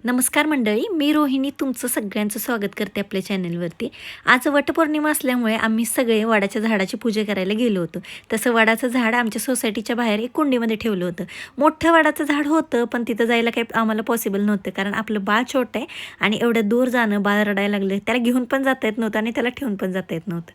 नमस्कार मंडळी, मी रोहिणी तुमचं सगळ्यांचं स्वागत करते आपल्या चॅनलवरती. आज वटपौर्णिमा असल्यामुळे आम्ही सगळे वडाच्या झाडाची पूजा करायला गेलो होतो. तसं वडाचं झाड आमच्या सोसायटीच्या बाहेर एक कुंडीमध्ये ठेवलं होतं. मोठं वडाचं झाड होतं, पण तिथं जायला काही आम्हाला पॉसिबल नव्हतं, कारण आपलं बाळ छोटं आहे आणि एवढ्या दूर जाणं, बाळ रडायला लागलं, त्याला घेऊन पण जाता येत नव्हतं आणि त्याला ठेवून पण जाता येत नव्हतं.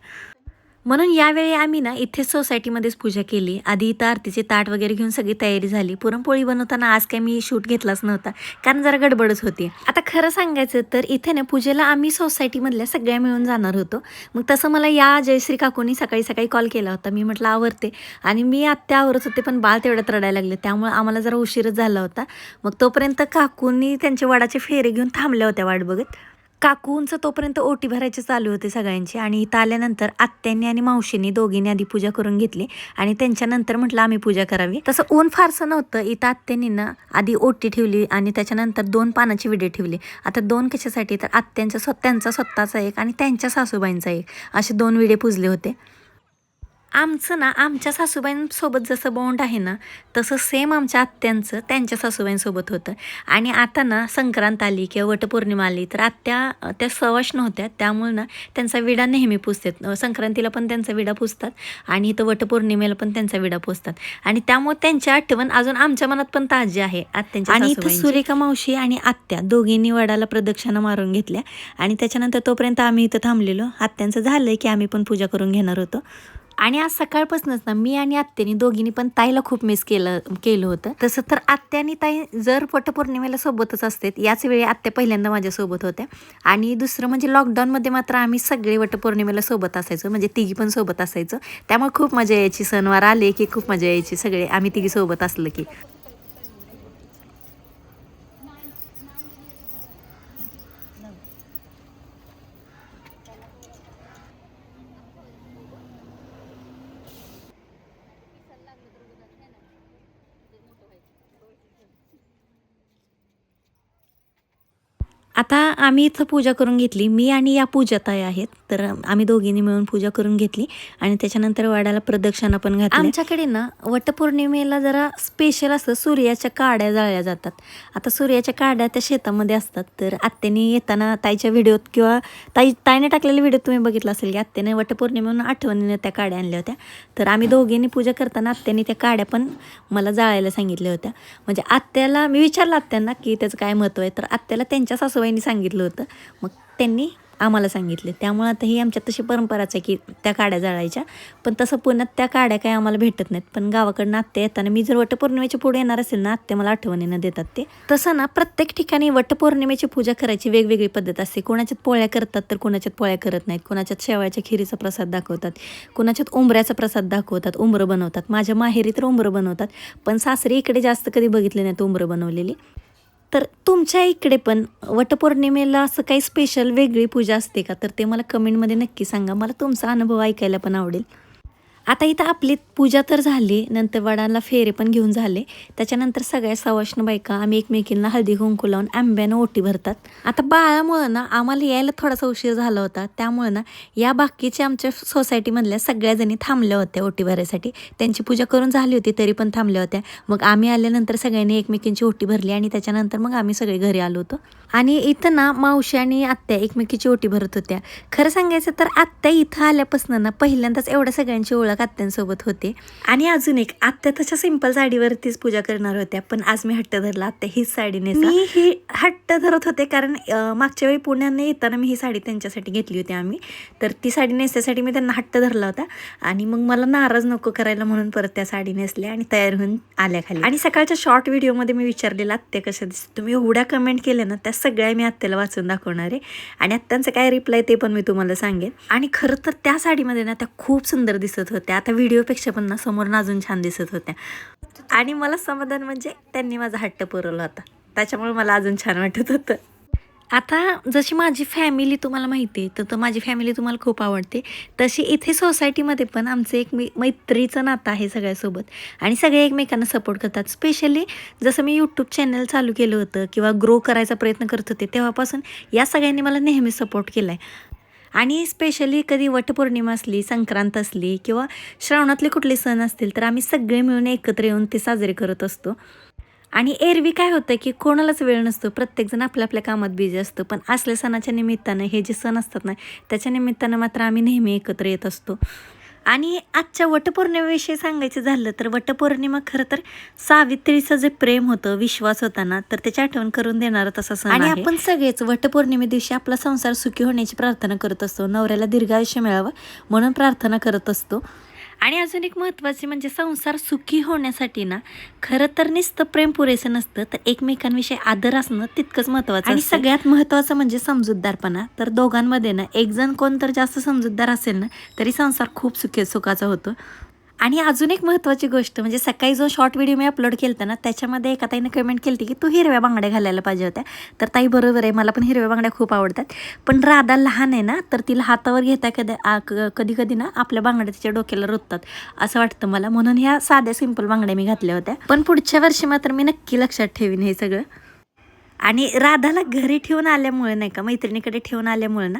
म्हणून यावेळी आम्ही ना इथेच सोसायटीमध्येच पूजा केली. आधी इथं आरतीचे ताट वगैरे घेऊन सगळी तयारी झाली. पुरणपोळी बनवताना आज काही मी शूट घेतलाच नव्हता, कारण जरा गडबडच होती. आता खरं सांगायचं तर इथे ना पूजेला आम्ही सोसायटीमधल्या सगळ्या मिळून जाणार होतो. मग तसं मला या जयश्री काकूंनी सकाळी सकाळी कॉल केला होता. मी म्हटलं आवरते, आणि मी आत्या आवरत होते, पण बाळ तेवढ्यात रडायला लागले, त्यामुळे आम्हाला जरा उशीरच झाला होता. मग तोपर्यंत काकूंनी त्यांचे वडाचे फेरे घेऊन थांबल्या होत्या वाट बघत. काकूंचं तोपर्यंत ओटी भरायचे चालू होते सगळ्यांची, आणि इथं आल्यानंतर आत्यांनी आणि मावशींनी दोघींनी आधी पूजा करून घेतली आणि त्यांच्यानंतर म्हटलं आम्ही पूजा करावी. तसं ऊन फारसं नव्हतं. इथं आत्यांनी ना आधी ओटी ठेवली आणि त्याच्यानंतर 2 पानाची विडे ठेवली. आता 2 कशासाठी, तर त्यांचा स्वतःचा एक आणि त्यांच्या सासूबाईंचा एक, असे 2 विडे पुजले होते. आमचं ना आमच्या सासूबाईंसोबत जसं बॉन्ड आहे ना, तसं सेम आमच्या आत्यांचं त्यांच्या सासूबाईंसोबत होतं. आणि आता ना संक्रांत आली किंवा वटपौर्णिमा आली तर आत्या त्या सवाश नव्हत्या, त्यामुळे ना त्यांचा विडा नेहमी पुजतात. संक्रांतीला पण त्यांचा विडा पुजतात आणि इथं वटपौर्णिमेला पण त्यांचा विडा पुजतात, आणि त्यामुळे त्यांची आठवण अजून आमच्या मनात पण ताजी आहे आत्यांच्या. आणि इथं सुरेखा मावशी आणि आत्या दोघींनी वडाला प्रदक्षिणा मारून घेतल्या, आणि त्याच्यानंतर तोपर्यंत आम्ही इथं थांबलेलो. आत्यांचं झालं की आम्ही पण पूजा करून घेणार होतो. आणि आज सकाळपासूनच ना मी आणि आत्यानी दोघींनी पण ताईला खूप मिस केलं होतं. तसं तर आत्या आणि ताई जर वटपौर्णिमेला सोबतच असते. याच वेळी आत्या पहिल्यांदा माझ्यासोबत होत्या. आणि दुसरं म्हणजे लॉकडाऊनमध्ये मात्र आम्ही सगळे वटपौर्णिमेला सोबत असायचो, म्हणजे तिघी पण सोबत असायचो. त्यामुळे खूप मजा यायची. सणवार आले की खूप मजा यायची, सगळे आम्ही तिघी सोबत असलं की. आता आम्ही इथं पूजा करून घेतली. मी आणि या पूजाताई आहेत, तर आम्ही दोघींनी मिळून पूजा करून घेतली आणि त्याच्यानंतर वडाला प्रदक्षिणा पण घातली. आमच्याकडे ना वटपौर्णिमेला जरा स्पेशल असं सूर्याच्या काड्या जाळल्या जातात. आता सूर्याच्या काड्या त्या शेतामध्ये असतात, तर आत्याने येताना ताईच्या व्हिडिओत किंवा ताईने टाकलेल्या व्हिडिओत तुम्ही बघितलं असेल की आत्याने वटपौर्णिमेहून आठवणीने त्या काड्या आणल्या होत्या. तर आम्ही दोघींनी पूजा करताना आत्याने त्या काड्या पण मला जाळायला सांगितल्या होत्या. म्हणजे आत्याला मी विचारलं आत्यांना की त्याचं काय महत्त्व आहे, तर आत्याला त्यांच्या सासूबाईंनी सांगितलं होतं. मग त्यांनी आम्हाला सांगितले, त्यामुळे आता ही आमच्यात तशी परंपराच आहे की त्या काड्या जाळायच्या. पण तसं पुण्यात त्या काड्या काही आम्हाला भेटत नाहीत, पण गावाकडनं आत्या येताना मी जर वटपौर्णिमेच्या पुढे येणार असेल ना, आत्या मला आठवणीनं देतात ते. तसं ना प्रत्येक ठिकाणी वटपौर्णिमेची पूजा करायची वेगवेगळी पद्धत असते. कोणाच्यात पोळ्या करतात तर कोणाच्यात पोळ्या करत नाहीत. कोणाच्यात शेवयाच्या खिरीचा प्रसाद दाखवतात, कोणाच्यात उंबऱ्याचा प्रसाद दाखवतात, उंबरं बनवतात. माझ्या माहेरी तर उंबरं बनवतात, पण सासरी इकडे जास्त कधी बघितले नाहीत उंबरं बनवलेली. तर तुमच्या इकडे पण वटपौर्णिमेला असं काही स्पेशल वेगळी पूजा असते का? तर ते मला कमेंटमध्ये नक्की सांगा. मला तुमचा अनुभव ऐकायला पण आवडेल. आता इथं आपली पूजा तर झाली, नंतर वडाला फेरे पण घेऊन झाले. त्याच्यानंतर सगळ्या सवाष्ण बायका आम्ही एकमेकींना हळदी कुंकू लावून आंब्यानं ओटी भरतात. आता बाळामुळं ना आम्हाला यायला थोडासा उशीर झाला होता, त्यामुळे ना या बाकीच्या आमच्या सोसायटीमधल्या सगळ्याजणी थांबल्या होत्या ओटी भरायसाठी. त्यांची पूजा करून झाली होती तरी पण थांबल्या होत्या. मग आम्ही आल्यानंतर सगळ्यांनी एकमेकींची ओटी भरली आणि त्याच्यानंतर मग आम्ही सगळे घरी आलो होतो. आणि इथं ना मावशी आणि आत्या एकमेकीची ओटी भरत होत्या. खरं सांगायचं तर आत्या इथं आल्यापासून ना पहिल्यांदाच एवढ्या सगळ्यांची ओळख आत्यांसोबत होते. आणि अजून एक, आत्या तशा सिंपल साडीवरतीच पूजा करणार होत्या, पण आज मी हट्ट धरला, आत्या हीच साडी नेसा. मी ही हट्ट धरत होते कारण मागच्या वेळी पुण्याने येताना मी ही साडी त्यांच्यासाठी घेतली होती आम्ही, तर ती साडी नेसण्यासाठी मी त्यांना हट्ट धरला होता. आणि मग मला नाराज नको करायला म्हणून परत त्या साडी नेसल्या आणि तयार होऊन आल्या खाली. आणि सकाळच्या शॉर्ट व्हिडिओमध्ये मी विचारलेलं आत्या कशा दिसत, तुम्ही एवढ्या कमेंट केल्या ना, त्या सगळ्या मी आत्याला वाचून दाखवणार आहे, आणि आत्यांचं काय रिप्लाय ते पण मी तुम्हाला सांगेन. आणि खरं तर त्या साडीमध्ये ना त्या खूप सुंदर दिसत होत्या. आता व्हिडिओपेक्षा पण ना समोरून अजून छान दिसत होत्या. आणि मला समाधान म्हणजे त्यांनी माझा हट्ट पुरवला होता, त्याच्यामुळे मला अजून छान वाटत होतं. आता जशी माझी फॅमिली तुम्हाला माहिती आहे, तर माझी फॅमिली तुम्हाला खूप आवडते, तशी इथे सोसायटीमध्ये पण आमचं एक मैत्रीचं नातं आहे सगळ्यासोबत, आणि सगळे एकमेकांना सपोर्ट करतात. स्पेशली जसं मी यूट्यूब चॅनल चालू केलं होतं किंवा ग्रो करायचा प्रयत्न करत होते, तेव्हापासून या सगळ्यांनी मला नेहमी सपोर्ट केला आहे. आणि स्पेशली कधी वटपौर्णिमा असली, संक्रांत असली किंवा श्रावणातले कुठले सण असतील, तर आम्ही सगळे मिळून एकत्र येऊन ते साजरे करत असतो. आणि एरवी काय होतं की कोणालाच वेळ नसतो, प्रत्येकजण आपल्या आपल्या कामात बिझी असतो. पण असल्या सणाच्या निमित्तानं, हे जे सण असतात ना, त्याच्या निमित्तानं मात्र आम्ही नेहमी एकत्र येत असतो. आणि आजच्या वटपौर्णिमेविषयी सांगायचं झालं तर वटपौर्णिमा खरं तर सावित्रीचं जे प्रेम होतं, विश्वास होता ना, तर त्याची आठवण करून देणारा तसा सण आहे. आणि आपण सगळेच वटपौर्णिमे दिवशी आपला संसार सुखी होण्याची प्रार्थना करत असतो, नवऱ्याला दीर्घायुष्य मिळावं म्हणून प्रार्थना करत असतो. आणि अजून एक महत्त्वाचे म्हणजे संसार सुखी होण्यासाठी ना, खरं तर नुसतं प्रेम पुरेसं नसतं, तर एकमेकांविषयी आदर असणं तितकंच महत्त्वाचं. आणि सगळ्यात महत्त्वाचं म्हणजे समजूतदारपणा. तर दोघांमध्ये ना एक जण कोण तर जास्त समजूतदार असेल ना, तरी संसार खूप सुखाचा होतो. आणि अजून एक महत्त्वाची गोष्ट म्हणजे सकाळी जो शॉर्ट व्हिडिओ मी अपलोड केला ना, त्याच्यामध्ये एका ताईने कमेंट केली की तू हिरव्या बांगड्या घालायला पाहिजे होत्या. तर ताई बरोबर आहे, मला पण हिरव्या बांगड्या खूप आवडतात. पण राधा लहान आहे ना, तर तिला हातावर घेता कधी कधी ना आपल्या बांगड्या तिच्या डोक्याला रुततात असं वाटतं मला, म्हणून ह्या साध्या सिंपल बांगड्या मी घातल्या होत्या. पण पुढच्या वर्षी मात्र मी नक्की लक्षात ठेवीन हे सगळं. आणि राधाला घरी ठेवून आल्यामुळे नाही का, मैत्रिणीकडे ठेवून आल्यामुळे ना,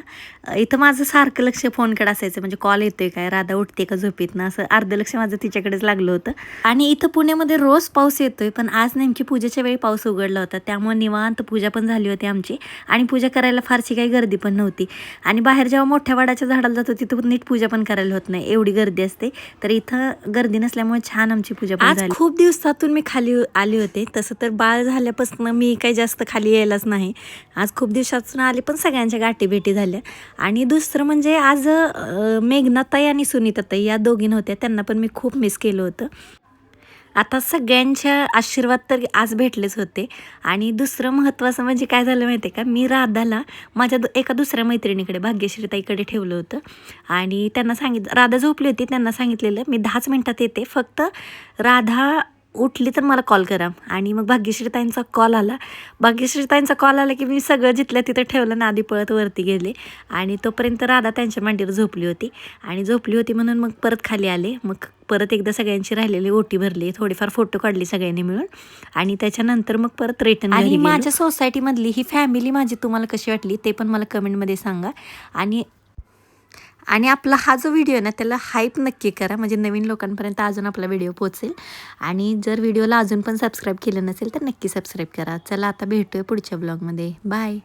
इथं माझं सारखं लक्ष फोनकडे असायचं. म्हणजे कॉल येतोय काय, राधा उठते का झोपेतनं, असं अर्ध लक्ष माझं तिच्याकडेच लागलं होतं. आणि इथं पुण्यामध्ये रोज पाऊस येतोय, पण आज नेमकी पूजेच्या वेळी पाऊस उघडला होता, त्यामुळे निवांत पूजा पण झाली होती आमची. आणि पूजा करायला फारशी काही गर्दी पण नव्हती. आणि बाहेर जेव्हा मोठ्या वडाच्या झाडाला जातो तिथं नीट पूजा पण करायला होत नाही, एवढी गर्दी असते. तर इथं गर्दी नसल्यामुळे छान आमची पूजा पण झाली. खूप दिवसातून मी खाली आले होते. तसं तर बाळ झाल्यापासून मी काही जास्त खाली यायलाच नाही. आज खूप दिवसातून आले, पण सगळ्यांच्या गाठीभेटी झाल्या. आणि दुसरं म्हणजे आज मेघनाताई आणि सुनीताताई या दोघी नव्हत्या, त्यांना पण मी खूप मिस केलं होतं. आता सगळ्यांच्या आशीर्वाद तर आज भेटलेच होते. आणि दुसरं महत्त्वाचं म्हणजे काय झालं माहिती आहे का, मी राधाला माझ्या एका दुसऱ्या मैत्रिणीकडे भाग्यश्रीताईकडे ठेवलं होतं. आणि त्यांना राधा झोपली होती, त्यांना सांगितलेलं मी 10च मिनटात येते, फक्त राधा उठली तर मला कॉल करा. आणि मग भाग्यश्रीताईंचा कॉल आला की मी सगळं जिथल्या तिथं ठेवलं ना, आधी पळत वरती गेले. आणि तोपर्यंत राधा त्यांच्या मांडीवर झोपली होती. आणि झोपली होती म्हणून मग परत खाली आले. मग परत एकदा सगळ्यांची राहिलेली ओटी भरली, थोडीफार फोटो काढली सगळ्यांनी मिळून. आणि त्याच्यानंतर मग परत रिटर्न. आणि माझ्या सोसायटीमधली ही फॅमिली माझी तुम्हाला कशी वाटली ते पण मला कमेंटमध्ये सांगा. आणि आपला हा जो व्हिडिओ आहे ना, त्याला हाईप नक्की करा, म्हणजे नवीन लोकांपर्यंत अजून आपला व्हिडिओ पोहोचेल. आणि जर व्हिडिओला अजून पण सबस्क्राईब केलं नसेल तर नक्की सबस्क्राईब करा. चला आता भेटूया पुढच्या ब्लॉगमध्ये. बाय.